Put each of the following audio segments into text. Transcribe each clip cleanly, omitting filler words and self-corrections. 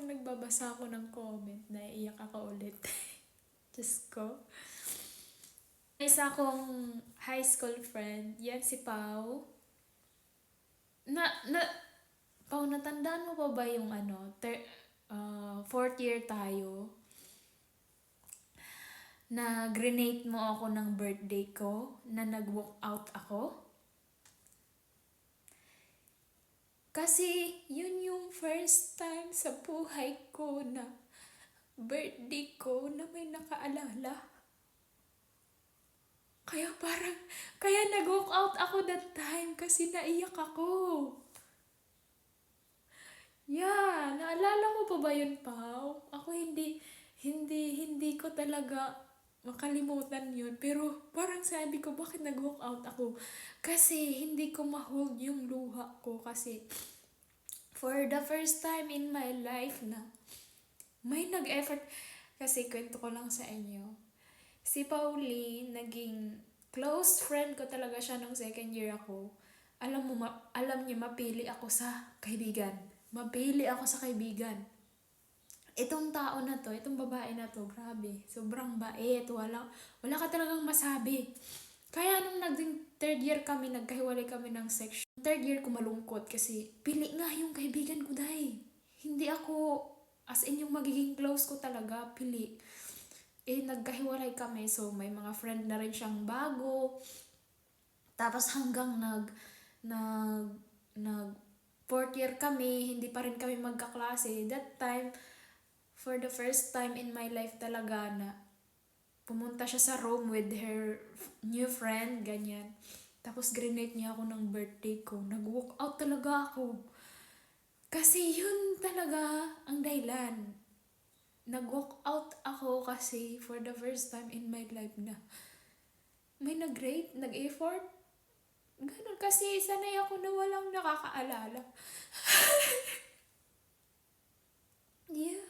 pag nagbabasa ako ng comment, naiiyak ako ulit. Diyos ko. Isa kong high school friend, yan si Pau. Pau, natandaan mo pa ba yung fourth year tayo? Na grenade mo ako ng birthday ko, na nag-walk out ako? Kasi yun yung first time sa buhay ko na birthday ko na may nakaalala. Kaya nag-walk out ako that time kasi naiyak ako. Yeah, naalala mo pa ba yun, Pao? Ako hindi ko talaga makalimutan yun. Pero parang sabi ko, bakit nag-walk out ako? Kasi hindi ko ma-hold yung luha ko kasi for the first time in my life na may nag-effort. Kasi kwento ko lang sa inyo. Si Pauline, naging close friend ko talaga siya nung second year ako. Alam niyo, mapili ako sa kaibigan. Mapili ako sa kaibigan. Itong tao na to, itong babae na to, grabe. Sobrang bait. Wala ka talagang masabi. Kaya nung naging third year kami, nagkahiwalay kami ng section. Third year ko malungkot kasi pili nga yung kaibigan ko, dahil hindi ako, as in yung magiging close ko talaga, pili. Nagkahiwalay kami, so may mga friend na rin siyang bago. Tapos hanggang nag fourth year kami, hindi pa rin kami magkaklase. That time, for the first time in my life talaga na pumunta siya sa room with her new friend, ganyan. Tapos grenade niya ako ng birthday ko. Nag-walk out talaga ako. Kasi yun talaga ang dahilan. Nag-walk out ako kasi for the first time in my life na may nag-rate, nag-effort. Ganun kasi sanay ako na walang nakakaalala. Yeah.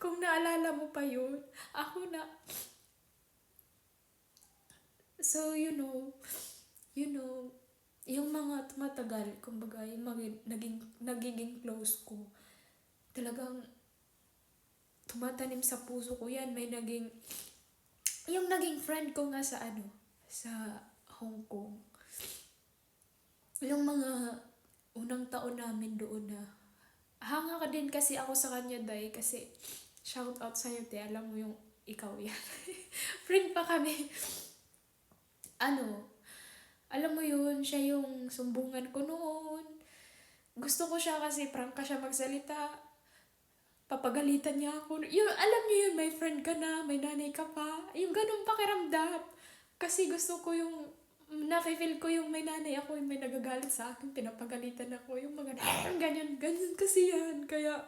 Kung naalala mo pa yun, ako na. So, yung mga tumatagal, kumbaga, yung nagiging close ko, talagang tumatanim sa puso ko yan. Yung naging friend ko nga sa Hong Kong. Yung mga unang taon namin doon na, hanga ka din kasi ako sa kanya, dahil kasi, shout out sa'yo, te, alam mo yung ikaw yan. Friend pa kami. Alam mo yun, siya yung sumbungan ko noon. Gusto ko siya kasi prangka siya magsalita. Papagalitan niya ako. Alam niyo yun, may friend ka na, may nanay ka pa. Yung ganun pakiramdam. Kasi gusto ko yung, nafe-feel ko yung may nanay ako, yung may nagagalit sa akin, pinapagalitan ako, yung mga ganyan kasi yan. Kaya